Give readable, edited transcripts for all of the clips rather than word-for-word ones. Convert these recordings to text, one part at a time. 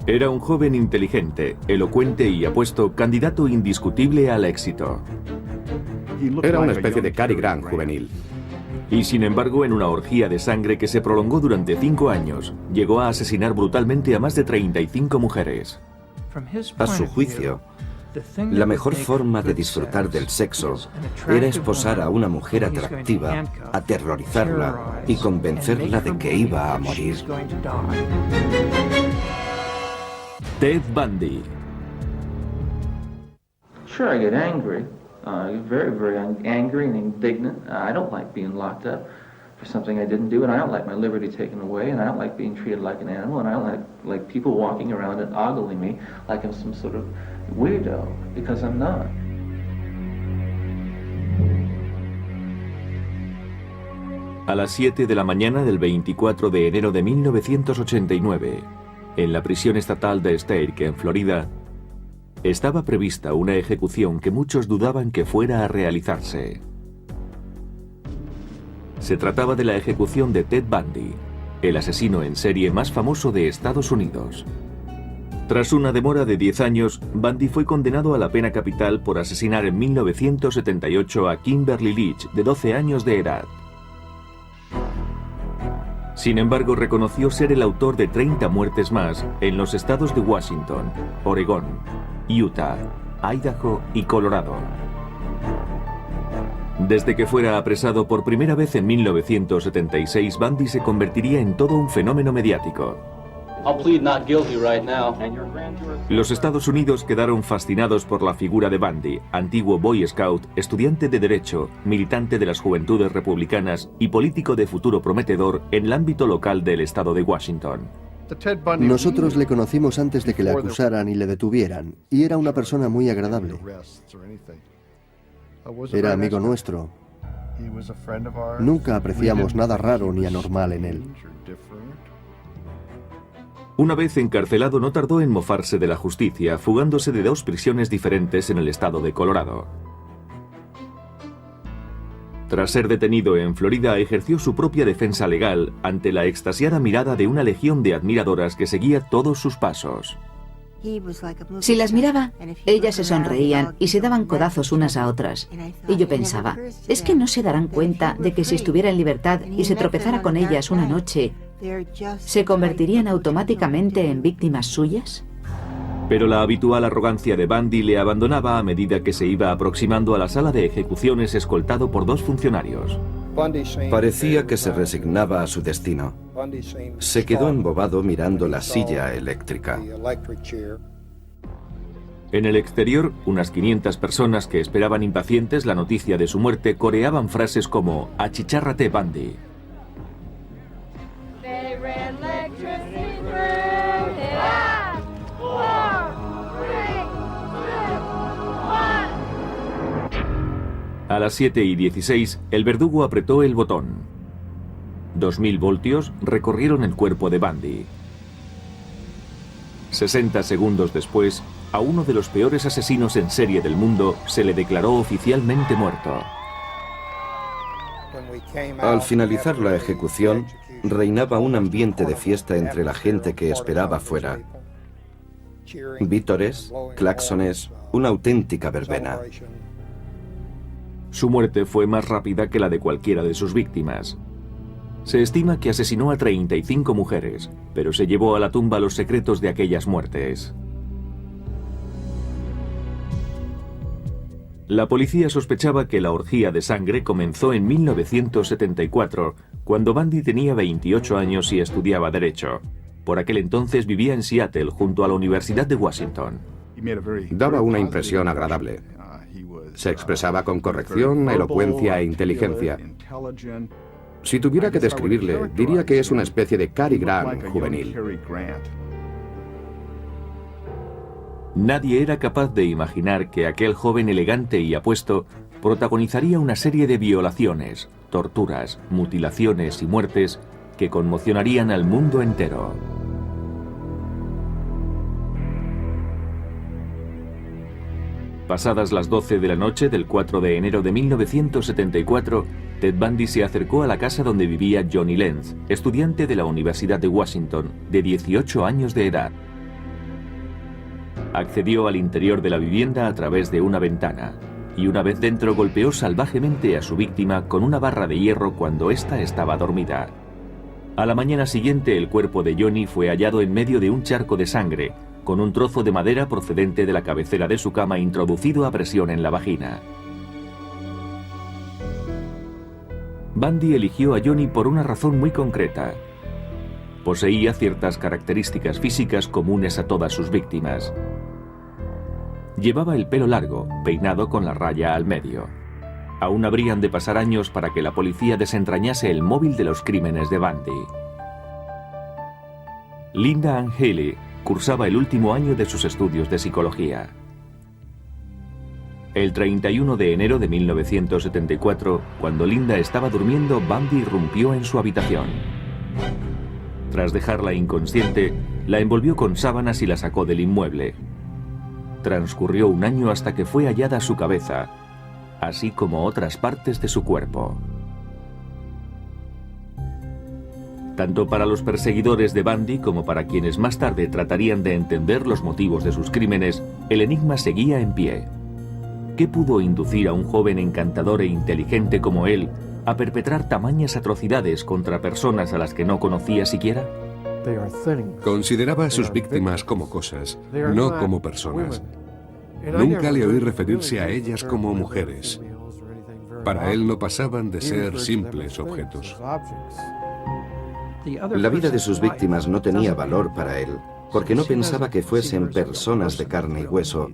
Era un joven inteligente, elocuente y apuesto candidato indiscutible al éxito. Era una especie de Cary Grant juvenil. Y sin embargo, en una orgía de sangre que se prolongó durante 5 años, llegó a asesinar brutalmente a más de 35 mujeres. A su juicio, la mejor forma de disfrutar del sexo era esposar a una mujer atractiva, aterrorizarla y convencerla de que iba a morir. Ted Bundy. Sure, I get angry. Very, very angry and indignant. I don't like being locked up for something I didn't do, and I don't like my liberty taken away, and I don't like being treated like an animal, and I don't like people walking around and ogling me like I'm some sort of weirdo, because I'm not. A las 7 de la mañana del 24 de enero de 1989, en la prisión estatal de Stake, en Florida, estaba prevista una ejecución que muchos dudaban que fuera a realizarse. Se trataba de la ejecución de Ted Bundy, el asesino en serie más famoso de Estados Unidos. Tras una demora de 10 años, Bundy fue condenado a la pena capital por asesinar en 1978 a Kimberly Leach, de 12 años de edad. Sin embargo, reconoció ser el autor de 30 muertes más en los estados de Washington, Oregón, Utah, Idaho y Colorado. Desde que fuera apresado por primera vez en 1976, Bundy se convertiría en todo un fenómeno mediático. Los Estados Unidos quedaron fascinados por la figura de Bundy, antiguo Boy Scout, estudiante de Derecho, militante de las Juventudes Republicanas y político de futuro prometedor en el ámbito local del estado de Washington. Nosotros le conocimos antes de que le acusaran y le detuvieran, y era una persona muy agradable. Era amigo nuestro. Nunca apreciamos nada raro ni anormal en él. Una vez encarcelado, no tardó en mofarse de la justicia, fugándose de 2 prisiones diferentes en el estado de Colorado. Tras ser detenido en Florida, ejerció su propia defensa legal ante la extasiada mirada de una legión de admiradoras que seguía todos sus pasos. Si las miraba, ellas se sonreían y se daban codazos unas a otras. Y yo pensaba, ¿es que no se darán cuenta de que si estuviera en libertad y se tropezara con ellas una noche, se convertirían automáticamente en víctimas suyas? Pero la habitual arrogancia de Bundy le abandonaba a medida que se iba aproximando a la sala de ejecuciones escoltado por 2 funcionarios. Parecía que se resignaba a su destino. Se quedó embobado mirando la silla eléctrica. En el exterior, unas 500 personas que esperaban impacientes la noticia de su muerte coreaban frases como «Achichárrate, Bundy». A las 7:16, el verdugo apretó el botón. 2000 voltios recorrieron el cuerpo de Bundy. 60 segundos después, a uno de los peores asesinos en serie del mundo se le declaró oficialmente muerto. Al finalizar la ejecución, reinaba un ambiente de fiesta entre la gente que esperaba fuera. Vítores, claxones, una auténtica verbena. Su muerte fue más rápida que la de cualquiera de sus víctimas. Se estima que asesinó a 35 mujeres, pero se llevó a la tumba los secretos de aquellas muertes. La policía sospechaba que la orgía de sangre comenzó en 1974, cuando Bundy tenía 28 años y estudiaba Derecho. Por aquel entonces vivía en Seattle, junto a la Universidad de Washington. Daba una impresión agradable. Se expresaba con corrección, elocuencia e inteligencia. Si tuviera que describirle, diría que es una especie de Cary Grant juvenil. Nadie era capaz de imaginar que aquel joven elegante y apuesto protagonizaría una serie de violaciones, torturas, mutilaciones y muertes que conmocionarían al mundo entero. Pasadas las 12 de la noche del 4 de enero de 1974, Ted Bundy se acercó a la casa donde vivía Johnny Lenz, estudiante de la Universidad de Washington, de 18 años de edad. Accedió al interior de la vivienda a través de una ventana y una vez dentro golpeó salvajemente a su víctima con una barra de hierro cuando ésta estaba dormida. A la mañana siguiente el cuerpo de Johnny fue hallado en medio de un charco de sangre, con un trozo de madera procedente de la cabecera de su cama introducido a presión en la vagina. Bundy eligió a Johnny por una razón muy concreta. Poseía ciertas características físicas comunes a todas sus víctimas. Llevaba el pelo largo, peinado con la raya al medio. Aún habrían de pasar años para que la policía desentrañase el móvil de los crímenes de Bundy. Linda Ann Healy cursaba el último año de sus estudios de psicología. El 31 de enero de 1974, cuando Linda estaba durmiendo, Bundy irrumpió en su habitación. Tras dejarla inconsciente, la envolvió con sábanas y la sacó del inmueble. Transcurrió un año hasta que fue hallada su cabeza, así como otras partes de su cuerpo. Tanto para los perseguidores de Bundy como para quienes más tarde tratarían de entender los motivos de sus crímenes, el enigma seguía en pie. ¿Qué pudo inducir a un joven encantador e inteligente como él a perpetrar tamañas atrocidades contra personas a las que no conocía siquiera? Consideraba a sus víctimas como cosas, no como personas. Nunca le oí referirse a ellas como mujeres. Para él no pasaban de ser simples objetos. La vida de sus víctimas no tenía valor para él, porque no pensaba que fuesen personas de carne y hueso.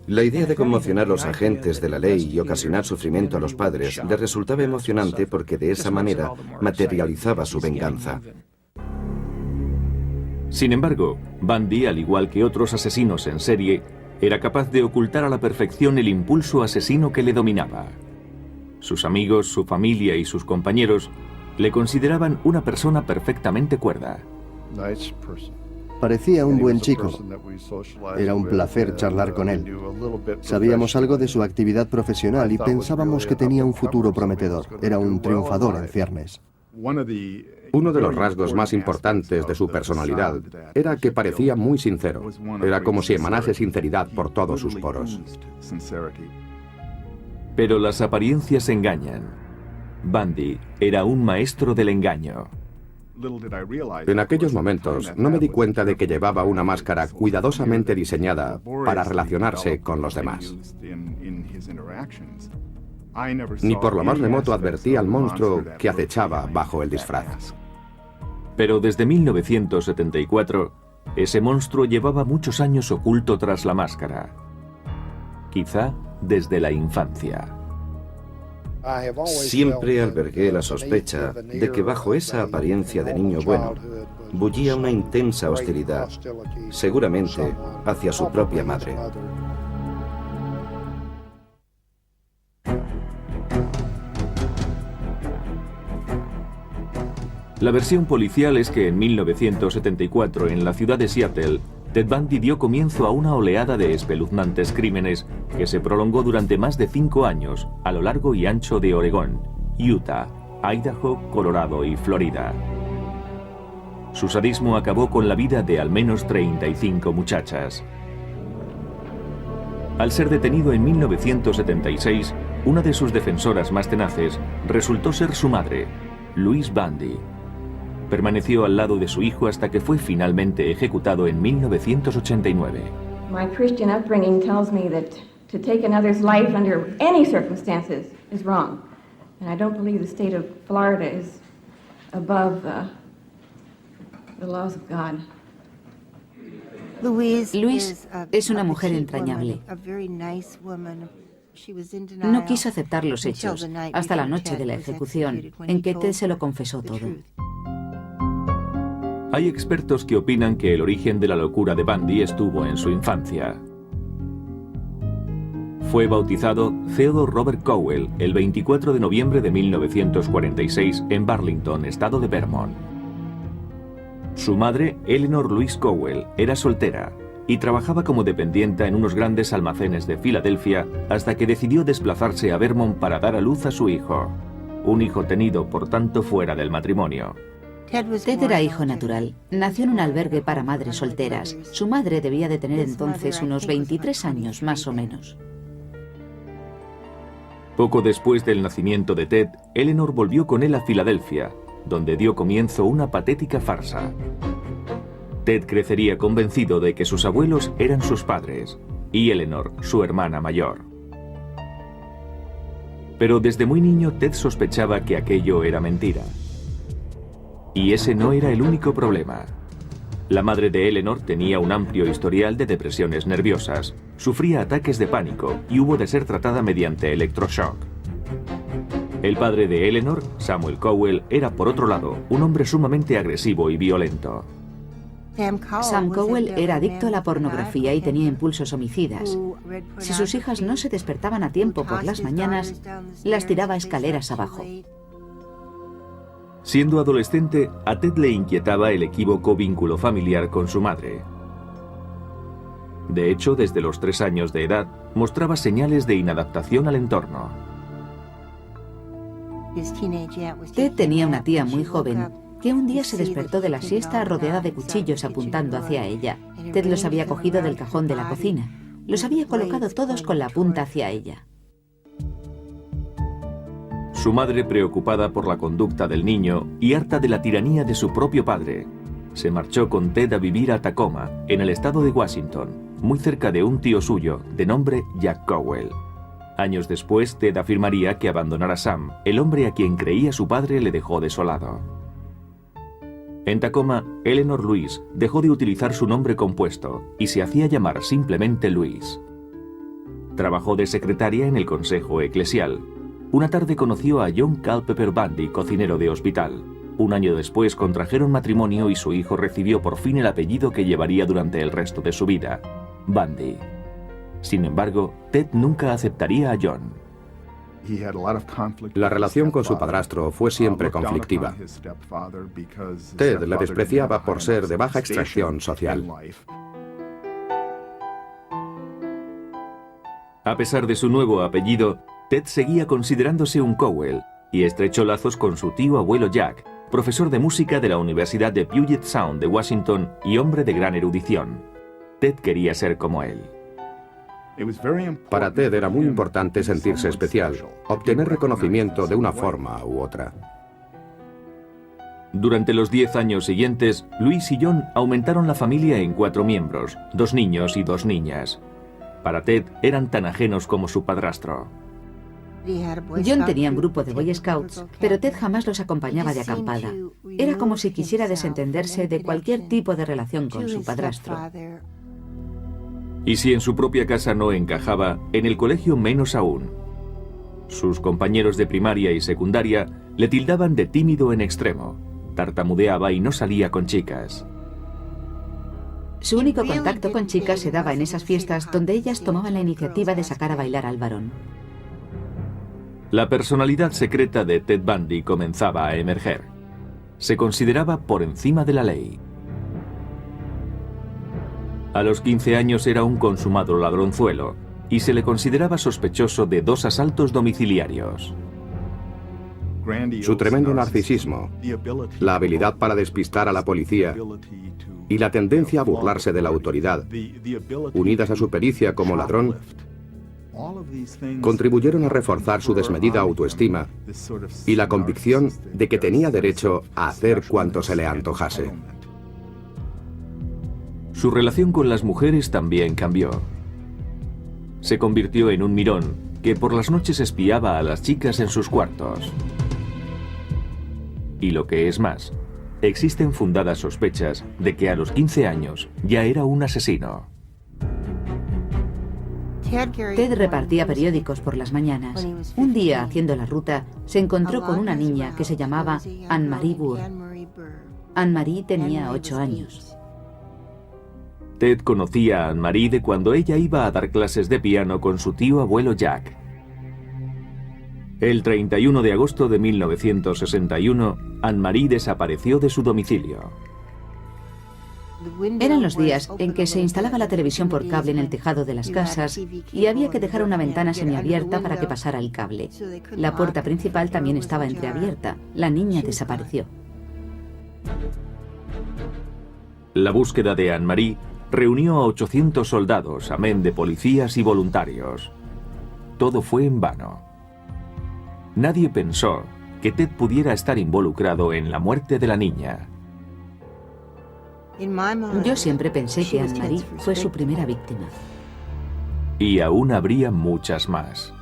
La idea de conmocionar a los agentes de la ley y ocasionar sufrimiento a los padres le resultaba emocionante porque de esa manera materializaba su venganza. Sin embargo, Bundy, al igual que otros asesinos en serie, era capaz de ocultar a la perfección el impulso asesino que le dominaba. Sus amigos, su familia y sus compañeros le consideraban una persona perfectamente cuerda. Parecía un buen chico. Era un placer charlar con él. Sabíamos algo de su actividad profesional y pensábamos que tenía un futuro prometedor. Era un triunfador en ciernes. Uno de los rasgos más importantes de su personalidad era que parecía muy sincero. Era como si emanase sinceridad por todos sus poros. Pero las apariencias engañan. Bundy era un maestro del engaño. En aquellos momentos no me di cuenta de que llevaba una máscara cuidadosamente diseñada para relacionarse con los demás. Ni por lo más remoto advertí al monstruo que acechaba bajo el disfraz. Pero desde 1974, ese monstruo llevaba muchos años oculto tras la máscara. Quizá desde la infancia. Siempre albergué la sospecha de que bajo esa apariencia de niño bueno bullía una intensa hostilidad, seguramente hacia su propia madre. La versión policial es que en 1974, en la ciudad de Seattle, Ted Bundy dio comienzo a una oleada de espeluznantes crímenes que se prolongó durante más de 5 años a lo largo y ancho de Oregón, Utah, Idaho, Colorado y Florida. Su sadismo acabó con la vida de al menos 35 muchachas. Al ser detenido en 1976, una de sus defensoras más tenaces resultó ser su madre, Louise Bundy. Permaneció al lado de su hijo hasta que fue finalmente ejecutado en 1989. My Christian upbringing tells me that to take another's life under any circumstances is wrong. And I don't believe the state of Florida is above the laws of God. Louise es una mujer entrañable. No quiso aceptar los hechos hasta la noche de la ejecución, en que Ted se lo confesó todo. Hay expertos que opinan que el origen de la locura de Bundy estuvo en su infancia. Fue bautizado Theodore Robert Cowell el 24 de noviembre de 1946 en Burlington, estado de Vermont. Su madre, Eleanor Louise Cowell, era soltera y trabajaba como dependienta en unos grandes almacenes de Filadelfia hasta que decidió desplazarse a Vermont para dar a luz a su hijo, un hijo tenido por tanto fuera del matrimonio. Ted era hijo natural. Nació en un albergue para madres solteras. Su madre debía de tener entonces unos 23 años, más o menos. Poco después del nacimiento de Ted, Eleanor volvió con él a Filadelfia, donde dio comienzo una patética farsa. Ted crecería convencido de que sus abuelos eran sus padres, y Eleanor, su hermana mayor. Pero desde muy niño Ted sospechaba que aquello era mentira. Y ese no era el único problema. La madre de Eleanor tenía un amplio historial de depresiones nerviosas, sufría ataques de pánico y hubo de ser tratada mediante electroshock. El padre de Eleanor, Samuel Cowell, era por otro lado un hombre sumamente agresivo y violento. Sam Cowell era adicto a la pornografía y tenía impulsos homicidas. Si sus hijas no se despertaban a tiempo por las mañanas, las tiraba escaleras abajo. Siendo adolescente, a Ted le inquietaba el equívoco vínculo familiar con su madre. De hecho, desde los 3 años de edad, mostraba señales de inadaptación al entorno. Ted tenía una tía muy joven que un día se despertó de la siesta rodeada de cuchillos apuntando hacia ella. Ted los había cogido del cajón de la cocina. Los había colocado todos con la punta hacia ella. Su madre, preocupada por la conducta del niño y harta de la tiranía de su propio padre, se marchó con Ted a vivir a Tacoma, en el estado de Washington, muy cerca de un tío suyo, de nombre Jack Cowell. Años después, Ted afirmaría que abandonar a Sam, el hombre a quien creía su padre, le dejó desolado. En Tacoma, Eleanor Louise dejó de utilizar su nombre compuesto y se hacía llamar simplemente Louise. Trabajó de secretaria en el consejo eclesial. Una tarde conoció a John Culpeper Bundy, cocinero de hospital. Un año después contrajeron matrimonio y su hijo recibió por fin el apellido que llevaría durante el resto de su vida, Bundy. Sin embargo, Ted nunca aceptaría a John. La relación con su padrastro fue siempre conflictiva. Ted le despreciaba por ser de baja extracción social. A pesar de su nuevo apellido, Ted seguía considerándose un Cowell y estrechó lazos con su tío abuelo Jack, profesor de música de la Universidad de Puget Sound de Washington y hombre de gran erudición. Ted quería ser como él. Para Ted era muy importante sentirse especial, obtener reconocimiento de una forma u otra. Durante los 10 años siguientes, Louise y John aumentaron la familia en 4 miembros, 2 niños y 2 niñas. Para Ted eran tan ajenos como su padrastro. John tenía un grupo de Boy Scouts, pero Ted jamás los acompañaba de acampada. Era como si quisiera desentenderse de cualquier tipo de relación con su padrastro. Y si en su propia casa no encajaba, en el colegio menos aún. Sus compañeros de primaria y secundaria le tildaban de tímido en extremo. Tartamudeaba y no salía con chicas. Su único contacto con chicas se daba en esas fiestas donde ellas tomaban la iniciativa de sacar a bailar al varón. La personalidad secreta de Ted Bundy comenzaba a emerger. Se consideraba por encima de la ley. A los 15 años era un consumado ladronzuelo y se le consideraba sospechoso de 2 asaltos domiciliarios. Su tremendo narcisismo, la habilidad para despistar a la policía y la tendencia a burlarse de la autoridad, unidas a su pericia como ladrón, contribuyeron a reforzar su desmedida autoestima y la convicción de que tenía derecho a hacer cuanto se le antojase. Su relación con las mujeres también cambió. Se convirtió en un mirón que por las noches espiaba a las chicas en sus cuartos. Y lo que es más, existen fundadas sospechas de que a los 15 años ya era un asesino. Ted repartía periódicos por las mañanas. Un día, haciendo la ruta, se encontró con una niña que se llamaba Anne-Marie Burr. Anne-Marie tenía 8 años. Ted conocía a Anne-Marie de cuando ella iba a dar clases de piano con su tío abuelo Jack. El 31 de agosto de 1961, Anne-Marie desapareció de su domicilio. Eran los días en que se instalaba la televisión por cable en el tejado de las casas y había que dejar una ventana semiabierta para que pasara el cable. La puerta principal también estaba entreabierta. La niña desapareció. La búsqueda de Anne-Marie reunió a 800 soldados, amén de policías y voluntarios. Todo fue en vano. Nadie pensó que Ted pudiera estar involucrado en la muerte de la niña. Yo siempre pensé que Anne-Marie fue su primera víctima. Y aún habría muchas más.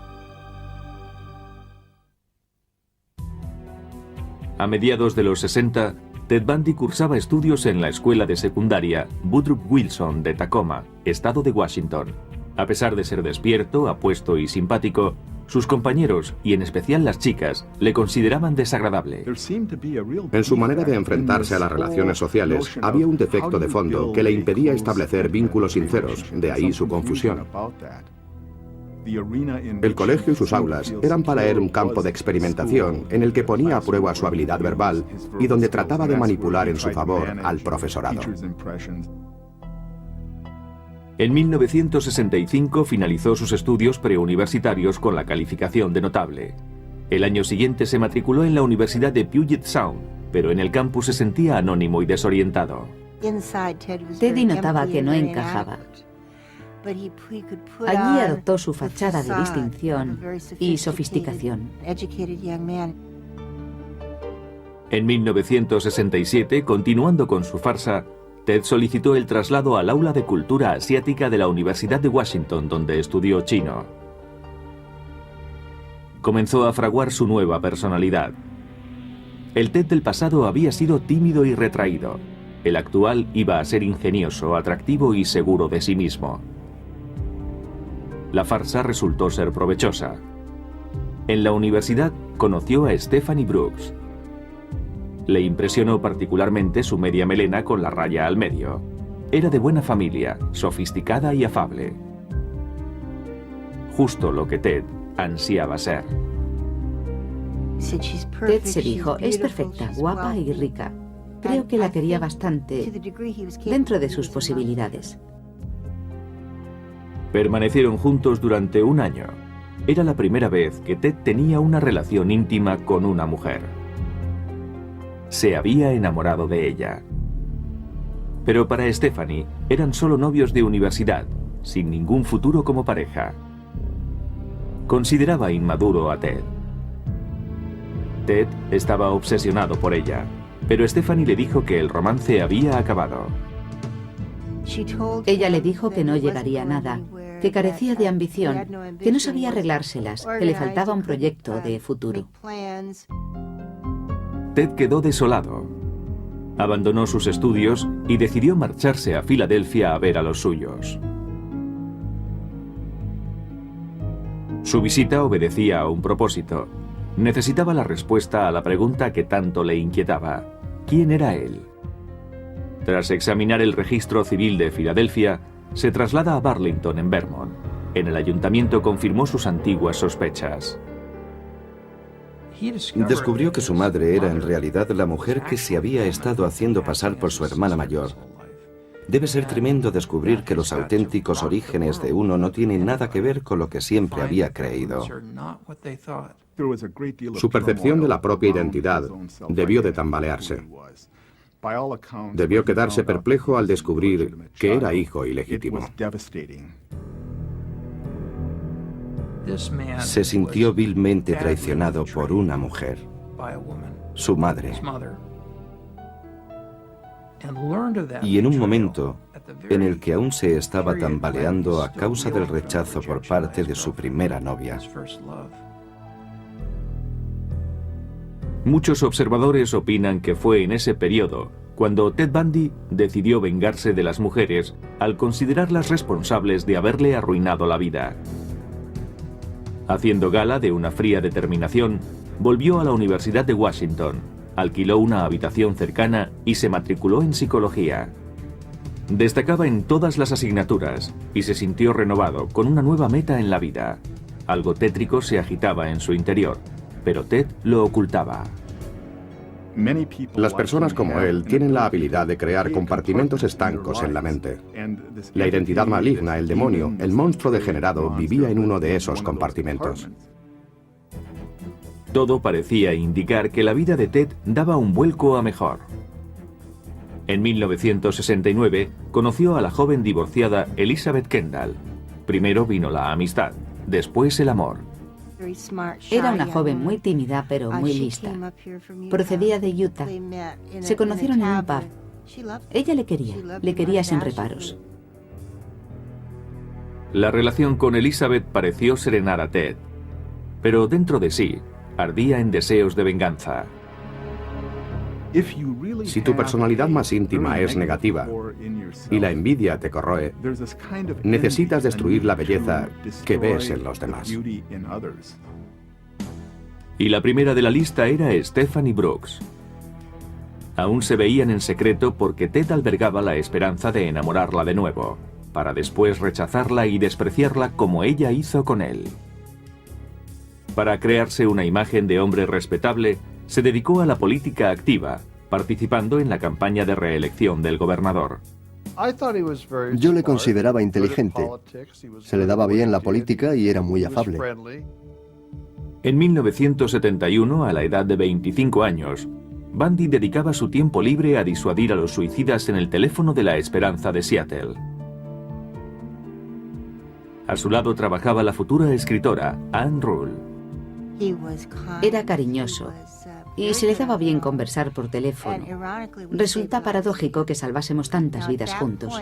A mediados de los 60, Ted Bundy cursaba estudios en la escuela de secundaria Woodrow Wilson de Tacoma, estado de Washington. A pesar de ser despierto, apuesto y simpático, sus compañeros, y en especial las chicas, le consideraban desagradable. En su manera de enfrentarse a las relaciones sociales, había un defecto de fondo que le impedía establecer vínculos sinceros, de ahí su confusión. El colegio y sus aulas eran para él un campo de experimentación en el que ponía a prueba su habilidad verbal y donde trataba de manipular en su favor al profesorado. En 1965 finalizó sus estudios preuniversitarios con la calificación de notable. El año siguiente se matriculó en la Universidad de Puget Sound, pero en el campus se sentía anónimo y desorientado. Teddy notaba que no encajaba. Allí adoptó su fachada de distinción y sofisticación. En 1967, continuando con su farsa, Ted solicitó el traslado al aula de cultura asiática de la Universidad de Washington, donde estudió chino. Comenzó a fraguar su nueva personalidad. El Ted del pasado había sido tímido y retraído. El actual iba a ser ingenioso, atractivo y seguro de sí mismo. La farsa resultó ser provechosa. En la universidad conoció a Stephanie Brooks. Le impresionó particularmente su media melena con la raya al medio. Era de buena familia, sofisticada y afable. Justo lo que Ted ansiaba ser. Ted se dijo, es perfecta, guapa y rica. Creo que la quería bastante, dentro de sus posibilidades. Permanecieron juntos durante un año. Era la primera vez que Ted tenía una relación íntima con una mujer. Se había enamorado de ella. Pero para Stephanie eran solo novios de universidad, sin ningún futuro como pareja. Consideraba inmaduro a Ted. Ted estaba obsesionado por ella, pero Stephanie le dijo que el romance había acabado. Ella le dijo que no llegaría a nada, que carecía de ambición, que no sabía arreglárselas, que le faltaba un proyecto de futuro. Ted quedó desolado. Abandonó sus estudios y decidió marcharse a Filadelfia a ver a los suyos. Su visita obedecía a un propósito. Necesitaba la respuesta a la pregunta que tanto le inquietaba. ¿Quién era él? Tras examinar el registro civil de Filadelfia, se traslada a Burlington, en Vermont. En el ayuntamiento confirmó sus antiguas sospechas. Descubrió que su madre era en realidad la mujer que se había estado haciendo pasar por su hermana mayor. Debe ser tremendo descubrir que los auténticos orígenes de uno no tienen nada que ver con lo que siempre había creído. Su percepción de la propia identidad debió de tambalearse. Debió quedarse perplejo al descubrir que era hijo ilegítimo. Se sintió vilmente traicionado por una mujer, su madre. Y en un momento en el que aún se estaba tambaleando a causa del rechazo por parte de su primera novia. Muchos observadores opinan que fue en ese periodo cuando Ted Bundy decidió vengarse de las mujeres al considerarlas responsables de haberle arruinado la vida. Haciendo gala de una fría determinación, volvió a la Universidad de Washington, alquiló una habitación cercana y se matriculó en psicología. Destacaba en todas las asignaturas y se sintió renovado con una nueva meta en la vida. Algo tétrico se agitaba en su interior, pero Ted lo ocultaba. Las personas como él tienen la habilidad de crear compartimentos estancos en la mente. La identidad maligna, el demonio, el monstruo degenerado vivía en uno de esos compartimentos. Todo parecía indicar que la vida de Ted daba un vuelco a mejor. En 1969 conoció a la joven divorciada Elizabeth Kendall. Primero vino la amistad, después el amor. Era una joven muy tímida pero muy lista. Procedía de Utah. Se conocieron en un pub. Ella le quería sin reparos. La relación con Elizabeth pareció serenar a Ted, pero dentro de sí ardía en deseos de venganza. Si tu personalidad más íntima es negativa y la envidia te corroe, necesitas destruir la belleza que ves en los demás. Y la primera de la lista era Stephanie Brooks. Aún se veían en secreto porque Ted albergaba la esperanza de enamorarla de nuevo, para después rechazarla y despreciarla como ella hizo con él. Para crearse una imagen de hombre respetable, se dedicó a la política activa, participando en la campaña de reelección del gobernador. Yo le consideraba inteligente. Se le daba bien la política y era muy afable. En 1971, a la edad de 25 años, Bundy dedicaba su tiempo libre a disuadir a los suicidas en el teléfono de la Esperanza de Seattle. A su lado trabajaba la futura escritora Anne Rule. Era cariñoso y se le daba bien conversar por teléfono. Resulta paradójico que salvásemos tantas vidas juntos.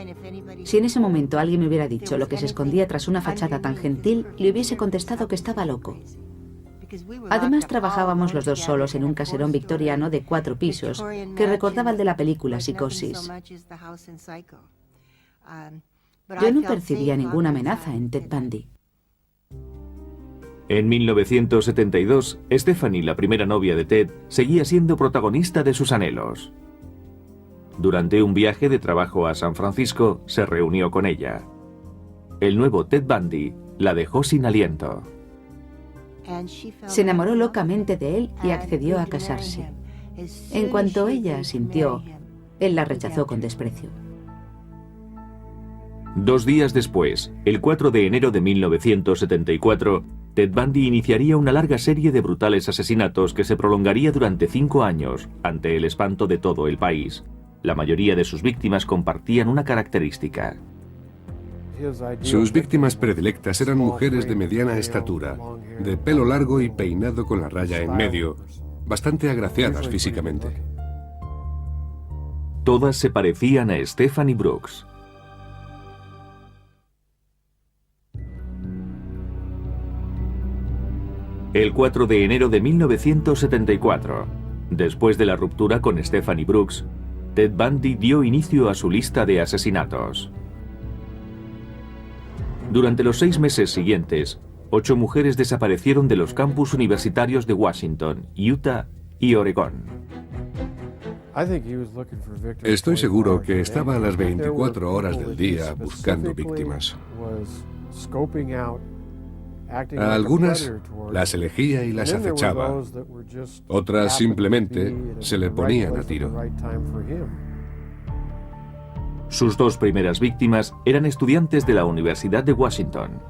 Si en ese momento alguien me hubiera dicho lo que se escondía tras una fachada tan gentil, le hubiese contestado que estaba loco. Además, trabajábamos los dos solos en un caserón victoriano de 4 pisos que recordaba el de la película Psicosis. Yo no percibía ninguna amenaza en Ted Bundy. En 1972, Stephanie, la primera novia de Ted, seguía siendo protagonista de sus anhelos. Durante un viaje de trabajo a San Francisco, se reunió con ella. El nuevo Ted Bundy la dejó sin aliento. Se enamoró locamente de él y accedió a casarse. En cuanto ella asintió, él la rechazó con desprecio. 2 días después, el 4 de enero de 1974, Ted Bundy iniciaría una larga serie de brutales asesinatos que se prolongaría durante 5 años, ante el espanto de todo el país. La mayoría de sus víctimas compartían una característica. Sus víctimas predilectas eran mujeres de mediana estatura, de pelo largo y peinado con la raya en medio, bastante agraciadas físicamente. Todas se parecían a Stephanie Brooks. El 4 de enero de 1974, después de la ruptura con Stephanie Brooks, Ted Bundy dio inicio a su lista de asesinatos. Durante los 6 meses siguientes, 8 mujeres desaparecieron de los campus universitarios de Washington, Utah y Oregón. Estoy seguro que estaba a las 24 horas del día buscando víctimas. A algunas las elegía y las acechaba. Otras simplemente se le ponían a tiro. Sus 2 primeras víctimas eran estudiantes de la Universidad de Washington.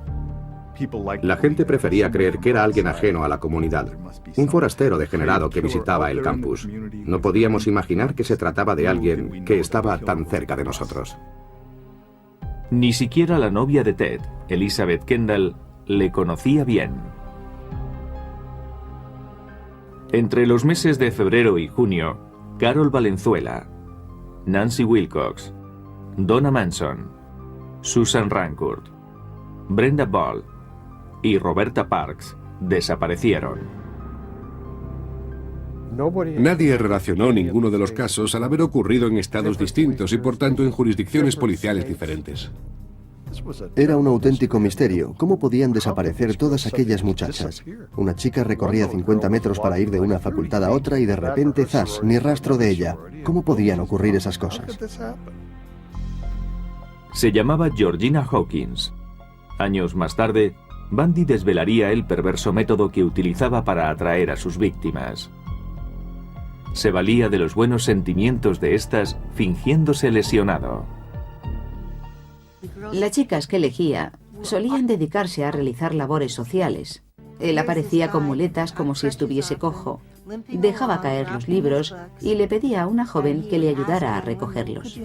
La gente prefería creer que era alguien ajeno a la comunidad, un forastero degenerado que visitaba el campus. No podíamos imaginar que se trataba de alguien que estaba tan cerca de nosotros. Ni siquiera la novia de Ted, Elizabeth Kendall, le conocía bien. Entre los meses de febrero y junio, Carol Valenzuela, Nancy Wilcox, Donna Manson, Susan Rancourt, Brenda Ball y Roberta Parks desaparecieron. Nadie relacionó ninguno de los casos al haber ocurrido en estados distintos y por tanto en jurisdicciones policiales diferentes. Era un auténtico misterio. ¿Cómo podían desaparecer todas aquellas muchachas? Una chica recorría 50 metros para ir de una facultad a otra y de repente, ¡zas!, ni rastro de ella. ¿Cómo podían ocurrir esas cosas? Se llamaba Georgina Hawkins. Años más tarde, Bundy desvelaría el perverso método que utilizaba para atraer a sus víctimas. Se valía de los buenos sentimientos de estas fingiéndose lesionado. Las chicas que elegía solían dedicarse a realizar labores sociales. Él aparecía con muletas como si estuviese cojo. Dejaba caer los libros y le pedía a una joven que le ayudara a recogerlos.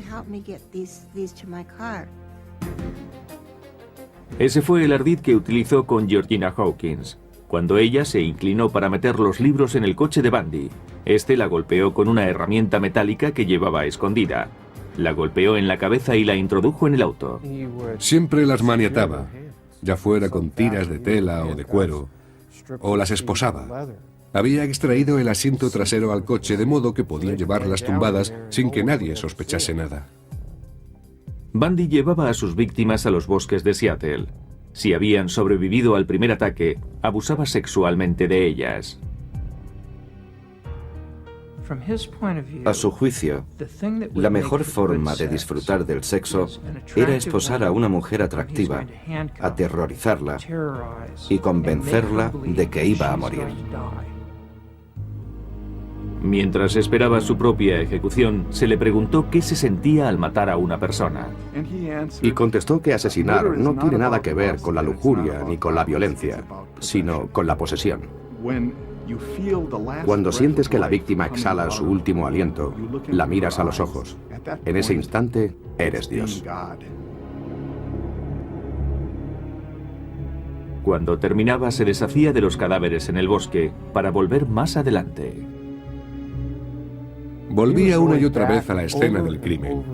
Ese fue el ardid que utilizó con Georgina Hawkins. Cuando ella se inclinó para meter los libros en el coche de Bundy, este la golpeó con una herramienta metálica que llevaba escondida. La golpeó en la cabeza y la introdujo en el auto. Siempre las maniataba, ya fuera con tiras de tela o de cuero, o las esposaba. Había extraído el asiento trasero al coche de modo que podía llevarlas tumbadas sin que nadie sospechase nada. Bundy llevaba a sus víctimas a los bosques de Seattle. Si habían sobrevivido al primer ataque, abusaba sexualmente de ellas. A su juicio, la mejor forma de disfrutar del sexo era esposar a una mujer atractiva, aterrorizarla y convencerla de que iba a morir. Mientras esperaba su propia ejecución, se le preguntó qué se sentía al matar a una persona. Y contestó que asesinar no tiene nada que ver con la lujuria ni con la violencia, sino con la posesión. Cuando sientes que la víctima exhala su último aliento, la miras a los ojos. En ese instante, eres Dios. Cuando terminaba, se deshacía de los cadáveres en el bosque para volver más adelante. Volvía una y otra vez a la escena del crimen,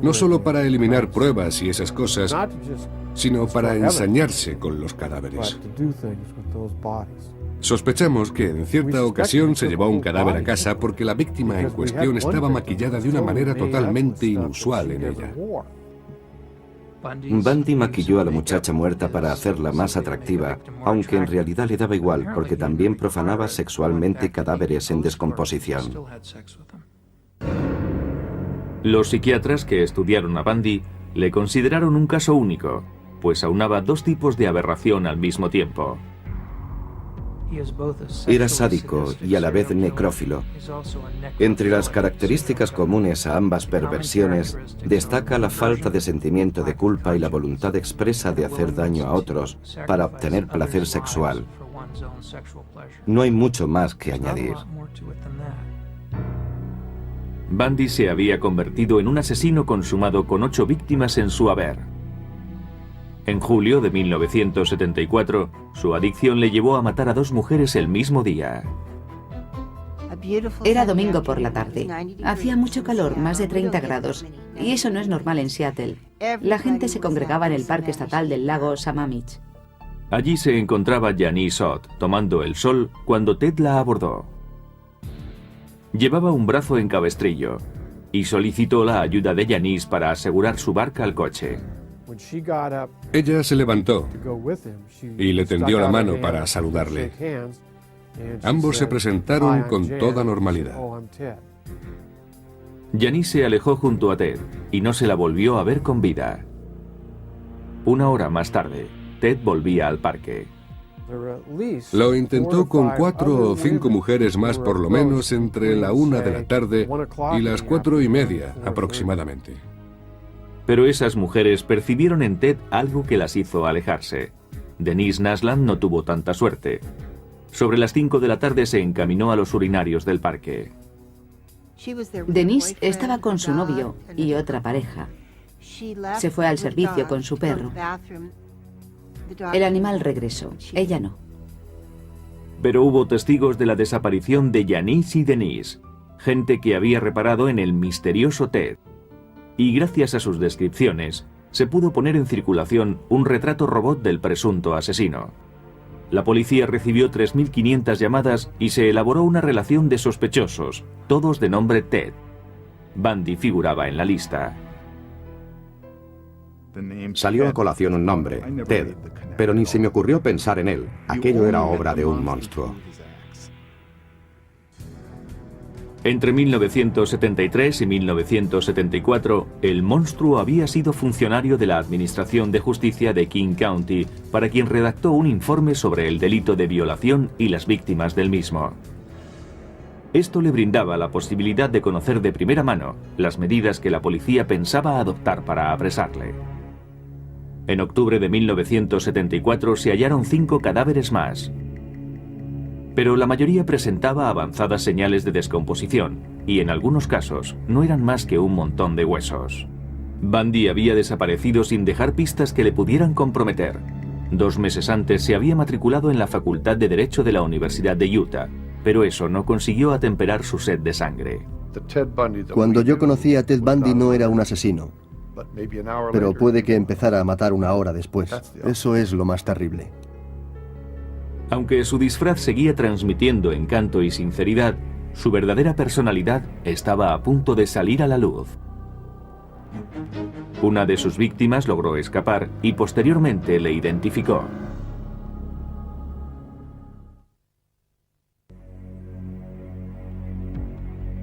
no solo para eliminar pruebas y esas cosas, sino para ensañarse con los cadáveres. Sospechamos que en cierta ocasión se llevó un cadáver a casa porque la víctima en cuestión estaba maquillada de una manera totalmente inusual en ella. Bundy maquilló a la muchacha muerta para hacerla más atractiva, aunque en realidad le daba igual porque también profanaba sexualmente cadáveres en descomposición. Los psiquiatras que estudiaron a Bundy le consideraron un caso único, pues aunaba dos tipos de aberración al mismo tiempo. Era sádico y a la vez necrófilo. Entre las características comunes a ambas perversiones destaca la falta de sentimiento de culpa y la voluntad expresa de hacer daño a otros para obtener placer sexual. No hay mucho más que añadir. Bundy se había convertido en un asesino consumado con 8 víctimas en su haber. En julio de 1974, su adicción le llevó a matar a 2 mujeres el mismo día. Era domingo por la tarde. Hacía mucho calor, más de 30 grados, y eso no es normal en Seattle. La gente se congregaba en el parque estatal del lago Sammamish. Allí se encontraba Janice Ott tomando el sol cuando Ted la abordó. Llevaba un brazo en cabestrillo y solicitó la ayuda de Janice para asegurar su barca al coche. Ella se levantó y le tendió la mano para saludarle. Ambos se presentaron con toda normalidad. Janice se alejó junto a Ted y no se la volvió a ver con vida. Una hora más tarde, Ted volvía al parque. Lo intentó con 4 o 5 mujeres más por lo menos entre la 1 de la tarde y las 4:30 aproximadamente. Pero esas mujeres percibieron en Ted algo que las hizo alejarse. Denise Nasland no tuvo tanta suerte. Sobre las 5 de la tarde se encaminó a los urinarios del parque. Denise estaba con su novio y otra pareja. Se fue al servicio con su perro. El animal regresó, ella no. Pero hubo testigos de la desaparición de Janice y Denise, gente que había reparado en el misterioso Ted. Y gracias a sus descripciones, se pudo poner en circulación un retrato robot del presunto asesino. La policía recibió 3.500 llamadas y se elaboró una relación de sospechosos, todos de nombre Ted. Bundy figuraba en la lista. Salió a colación un nombre, Ted, pero ni se me ocurrió pensar en él. Aquello era obra de un monstruo. Entre 1973 y 1974, el monstruo había sido funcionario de la Administración de Justicia de King County, para quien redactó un informe sobre el delito de violación y las víctimas del mismo. Esto le brindaba la posibilidad de conocer de primera mano las medidas que la policía pensaba adoptar para apresarle. En octubre de 1974 se hallaron 5 cadáveres más. pero la mayoría presentaba avanzadas señales de descomposición y en algunos casos no eran más que un montón de huesos. Bundy había desaparecido sin dejar pistas que le pudieran comprometer. 2 meses antes se había matriculado en la Facultad de Derecho de la Universidad de Utah, pero eso no consiguió atemperar su sed de sangre. Cuando yo conocí a Ted Bundy no era un asesino, pero puede que empezara a matar una hora después. Eso es lo más terrible. Aunque su disfraz seguía transmitiendo encanto y sinceridad, su verdadera personalidad estaba a punto de salir a la luz. Una de sus víctimas logró escapar y posteriormente le identificó.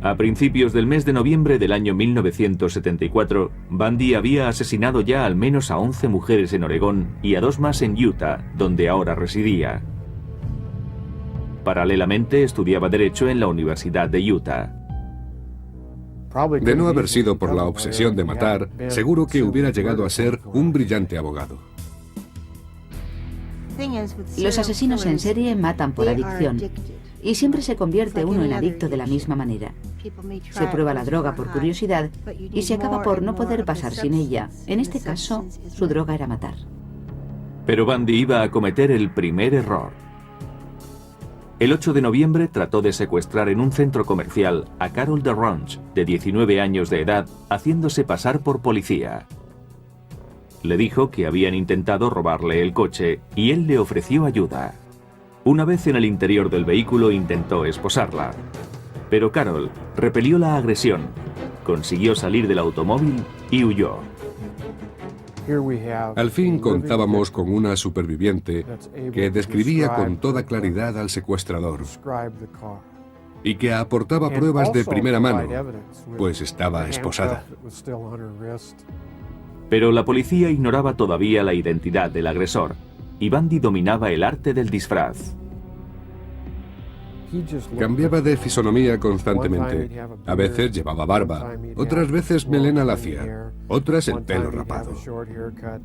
A principios del mes de noviembre del año 1974, Bundy había asesinado ya al menos a 11 mujeres en Oregón y a 2 más en Utah, donde ahora residía. Paralelamente estudiaba Derecho en la Universidad de Utah. De no haber sido por la obsesión de matar, seguro que hubiera llegado a ser un brillante abogado. Los asesinos en serie matan por adicción. Y siempre se convierte uno en adicto de la misma manera. Se prueba la droga por curiosidad y se acaba por no poder pasar sin ella. En este caso, su droga era matar. Pero Bundy iba a cometer el primer error. El 8 de noviembre trató de secuestrar en un centro comercial a Carol DeRonch, de 19 años de edad, haciéndose pasar por policía. Le dijo que habían intentado robarle el coche y él le ofreció ayuda. Una vez en el interior del vehículo intentó esposarla, pero Carol repelió la agresión, consiguió salir del automóvil y huyó. Al fin contábamos con una superviviente que describía con toda claridad al secuestrador y que aportaba pruebas de primera mano, pues estaba esposada. Pero la policía ignoraba todavía la identidad del agresor, y Bundy dominaba el arte del disfraz. Cambiaba de fisonomía constantemente. A veces llevaba barba, otras veces melena lacia, otras el pelo rapado.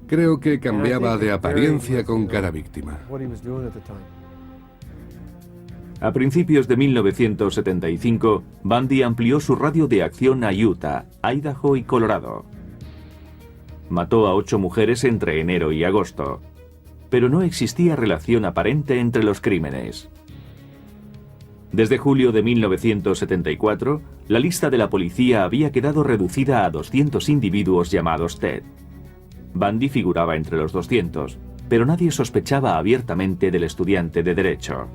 Creo que cambiaba de apariencia con cada víctima. A principios de 1975, Bundy amplió su radio de acción a Utah, Idaho y Colorado. Mató a 8 mujeres entre enero y agosto, pero no existía relación aparente entre los crímenes. Desde julio de 1974, la lista de la policía había quedado reducida a 200 individuos llamados Ted. Bundy figuraba entre los 200, pero nadie sospechaba abiertamente del estudiante de Derecho.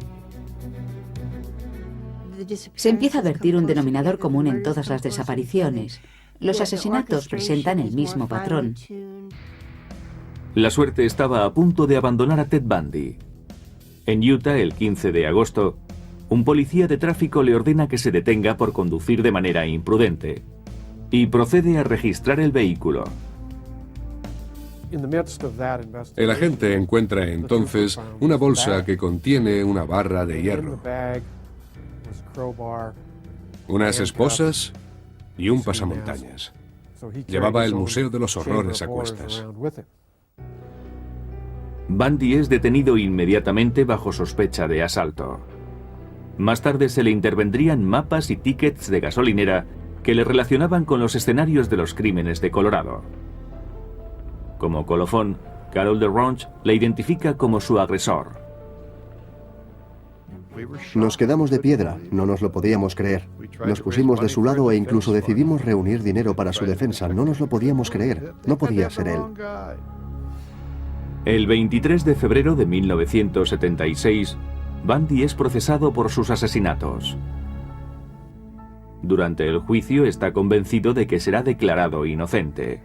Se empieza a vertir un denominador común en todas las desapariciones. Los asesinatos presentan el mismo patrón. La suerte estaba a punto de abandonar a Ted Bundy. En Utah, el 15 de agosto, un policía de tráfico le ordena que se detenga por conducir de manera imprudente y procede a registrar el vehículo. El agente encuentra entonces una bolsa que contiene una barra de hierro, unas esposas y un pasamontañas. Llevaba el Museo de los Horrores a cuestas. Bundy es detenido inmediatamente bajo sospecha de asalto. Más tarde se le intervendrían mapas y tickets de gasolinera que le relacionaban con los escenarios de los crímenes de Colorado. Como colofón, Carol DeRonch le identifica como su agresor. Nos quedamos de piedra, no nos lo podíamos creer. Nos pusimos de su lado e incluso decidimos reunir dinero para su defensa. No nos lo podíamos creer, no podía ser él. El 23 de febrero de 1976, Bundy es procesado por sus asesinatos. Durante el juicio está convencido de que será declarado inocente.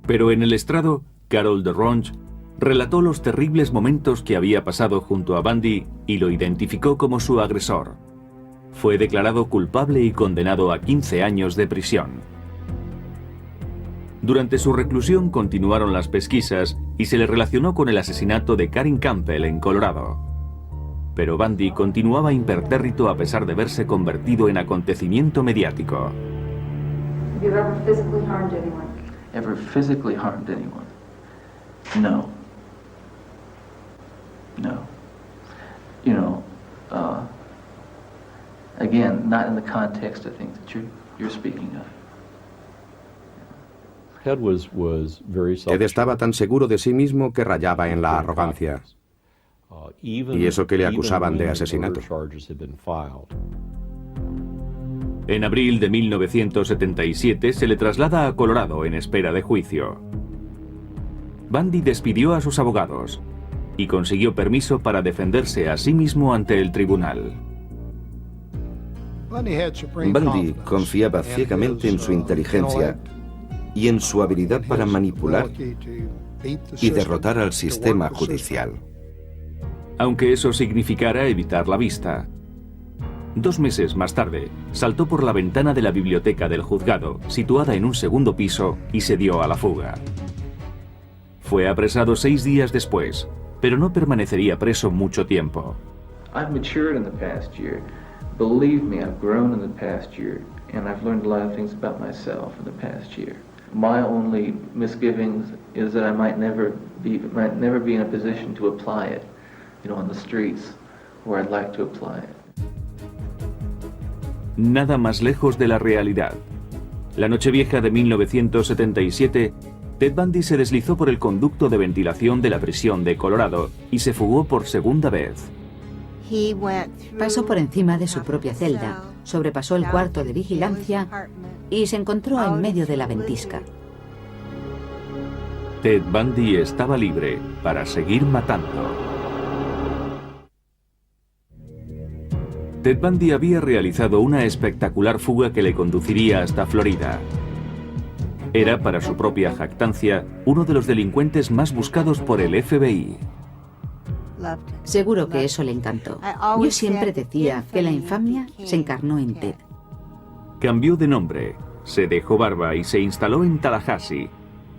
Pero en el estrado, Carol DeRonch relató los terribles momentos que había pasado junto a Bundy y lo identificó como su agresor. Fue declarado culpable y condenado a 15 años de prisión. Durante su reclusión continuaron las pesquisas y se le relacionó con el asesinato de Karen Campbell en Colorado. Pero Bundy continuaba impertérrito a pesar de verse convertido en acontecimiento mediático. Have you ever physically harmed anyone? Ever physically harmed anyone? No. No. Again, not in the context, I think, that you're speaking of. Ted estaba tan seguro de sí mismo que rayaba en la arrogancia. Y eso que le acusaban de asesinato. En abril de 1977 se le traslada a Colorado en espera de juicio. Bundy despidió a sus abogados y consiguió permiso para defenderse a sí mismo ante el tribunal. Bundy confiaba ciegamente en su inteligencia y en su habilidad para manipular y derrotar al sistema judicial. Aunque eso significara evitar la vista. 2 meses más tarde, saltó por la ventana de la biblioteca del juzgado, situada en un segundo piso, y se dio a la fuga. Fue apresado 6 días después, pero no permanecería preso mucho tiempo. I've matured in the past year. Believe me, I've grown in the past year, and I've learned a lot of things about myself in the past year. My only misgivings is that I might never be in a position to apply it, on the streets where I'd like to apply it. Nada más lejos de la realidad. La Nochevieja de 1977, Ted Bundy se deslizó por el conducto de ventilación de la prisión de Colorado y se fugó por segunda vez. Pasó por encima de su propia celda, sobrepasó el cuarto de vigilancia y se encontró en medio de la ventisca. Ted Bundy estaba libre para seguir matando. Ted Bundy había realizado una espectacular fuga que le conduciría hasta Florida. Era, para su propia jactancia, uno de los delincuentes más buscados por el FBI. Seguro que eso le encantó. Yo siempre decía que la infamia se encarnó en Ted. Cambió de nombre, se dejó barba y se instaló en Tallahassee,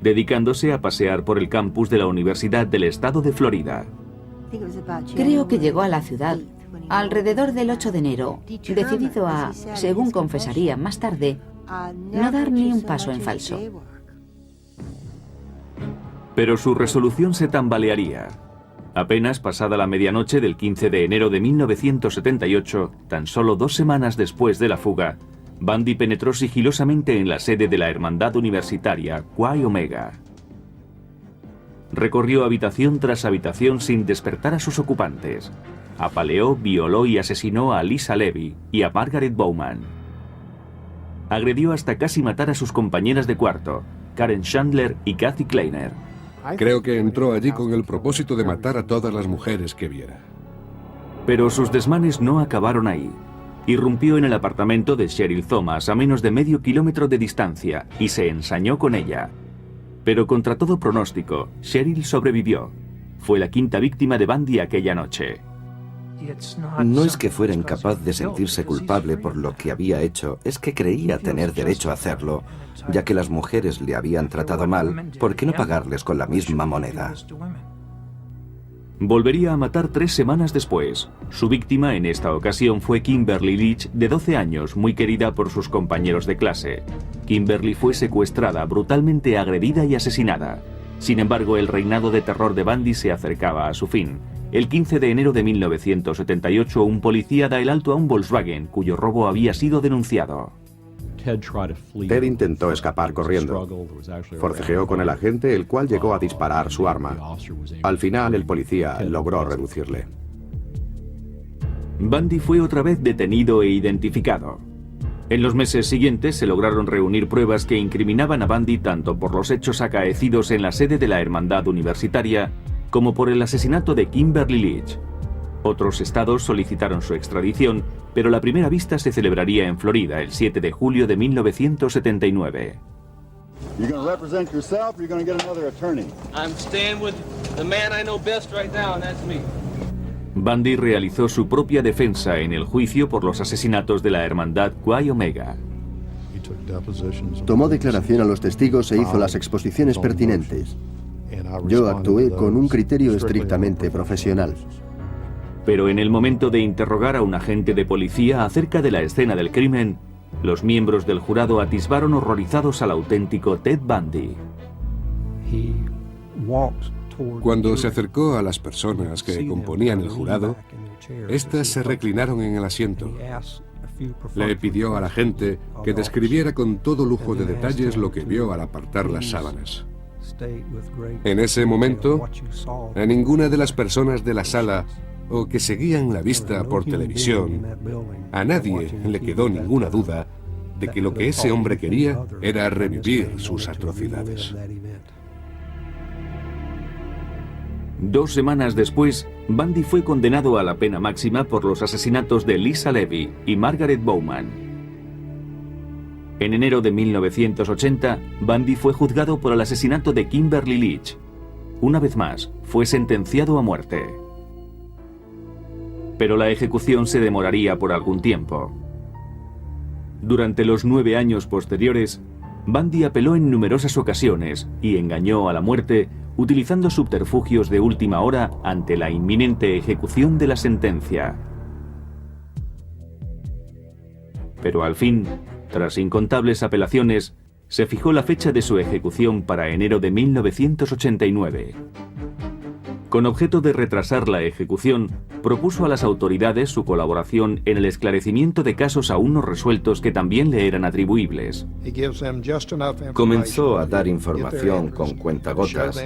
dedicándose a pasear por el campus de la Universidad del Estado de Florida. Creo que llegó a la ciudad alrededor del 8 de enero, decidido a, según confesaría más tarde, no dar ni un paso en falso. Pero su resolución se tambalearía. Apenas pasada la medianoche del 15 de enero de 1978, tan solo 2 semanas después de la fuga, Bundy penetró sigilosamente en la sede de la Hermandad Universitaria Chi Omega. Recorrió habitación tras habitación sin despertar a sus ocupantes. Apaleó, violó y asesinó a Lisa Levy y a Margaret Bowman. Agredió hasta casi matar a sus compañeras de cuarto, Karen Chandler y Kathy Kleiner. Creo que entró allí con el propósito de matar a todas las mujeres que viera. Pero sus desmanes no acabaron ahí. Irrumpió en el apartamento de Cheryl Thomas a menos de medio kilómetro de distancia y se ensañó con ella. Pero contra todo pronóstico, Cheryl sobrevivió. Fue la 5ª víctima de Bundy aquella noche. No es que fuera incapaz de sentirse culpable por lo que había hecho, es que creía tener derecho a hacerlo, ya que las mujeres le habían tratado mal, ¿por qué no pagarles con la misma moneda? Volvería a matar 3 semanas después. Su víctima en esta ocasión fue Kimberly Leach, de 12 años, muy querida por sus compañeros de clase. Kimberly fue secuestrada, brutalmente agredida y asesinada. Sin embargo, el reinado de terror de Bundy se acercaba a su fin. El 15 de enero de 1978, un policía da el alto a un Volkswagen, cuyo robo había sido denunciado. Ted intentó escapar corriendo. Forcejeó con el agente, el cual llegó a disparar su arma. Al final, el policía logró reducirle. Bundy fue otra vez detenido e identificado. En los meses siguientes se lograron reunir pruebas que incriminaban a Bundy tanto por los hechos acaecidos en la sede de la Hermandad Universitaria como por el asesinato de Kimberly Leach. Otros estados solicitaron su extradición, pero la primera vista se celebraría en Florida el 7 de julio de 1979. Bundy realizó su propia defensa en el juicio por los asesinatos de la Hermandad Chi Omega. Tomó declaración a los testigos e hizo las exposiciones pertinentes. Yo actué con un criterio estrictamente profesional. Pero en el momento de interrogar a un agente de policía acerca de la escena del crimen, los miembros del jurado atisbaron horrorizados al auténtico Ted Bundy. Cuando se acercó a las personas que componían el jurado, estas se reclinaron en el asiento Le pidió a la gente que describiera con todo lujo de detalles lo que vio al apartar las sábanas. En ese momento, a ninguna de las personas de la sala o que seguían la vista por televisión, a nadie le quedó ninguna duda de que lo que ese hombre quería era revivir sus atrocidades. 2 semanas después, Bundy fue condenado a la pena máxima por los asesinatos de Lisa Levy y Margaret Bowman. En enero de 1980, Bundy fue juzgado por el asesinato de Kimberly Leach. Una vez más, fue sentenciado a muerte. Pero la ejecución se demoraría por algún tiempo. Durante los 9 años posteriores, Bundy apeló en numerosas ocasiones y engañó a la muerte utilizando subterfugios de última hora ante la inminente ejecución de la sentencia. Pero al fin, tras incontables apelaciones, se fijó la fecha de su ejecución para enero de 1989. Con objeto de retrasar la ejecución, propuso a las autoridades su colaboración en el esclarecimiento de casos aún no resueltos que también le eran atribuibles. Comenzó a dar información con cuentagotas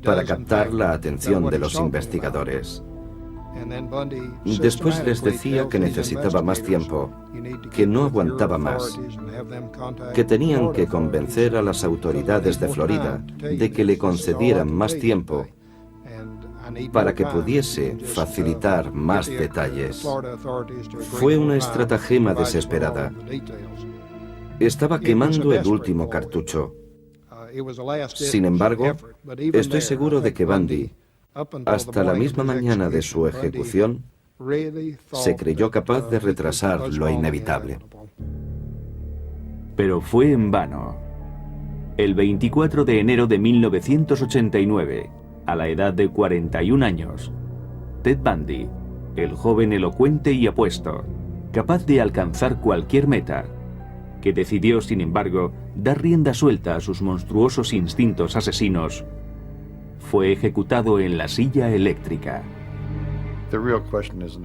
para captar la atención de los investigadores. Después les decía que necesitaba más tiempo, que no aguantaba más, que tenían que convencer a las autoridades de Florida de que le concedieran más tiempo para que pudiese facilitar más detalles. Fue una estratagema desesperada. Estaba quemando el último cartucho. Sin embargo, estoy seguro de que Bundy, hasta la misma mañana de su ejecución, se creyó capaz de retrasar lo inevitable. Pero fue en vano. El 24 de enero de 1989, a la edad de 41 años, Ted Bundy, el joven elocuente y apuesto, capaz de alcanzar cualquier meta, que decidió, sin embargo, dar rienda suelta a sus monstruosos instintos asesinos, fue ejecutado en la silla eléctrica.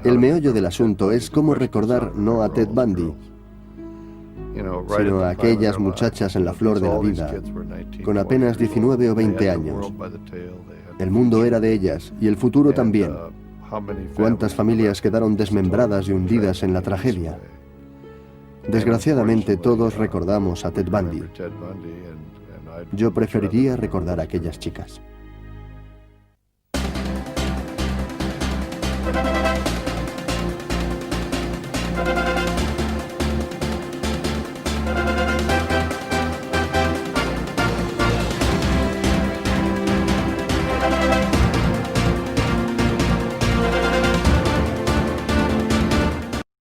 El meollo del asunto es cómo recordar no a Ted Bundy, sino a aquellas muchachas en la flor de la vida, con apenas 19 o 20 años. El mundo era de ellas, y el futuro también. ¿Cuántas familias quedaron desmembradas y hundidas en la tragedia? Desgraciadamente todos recordamos a Ted Bundy. Yo preferiría recordar a aquellas chicas.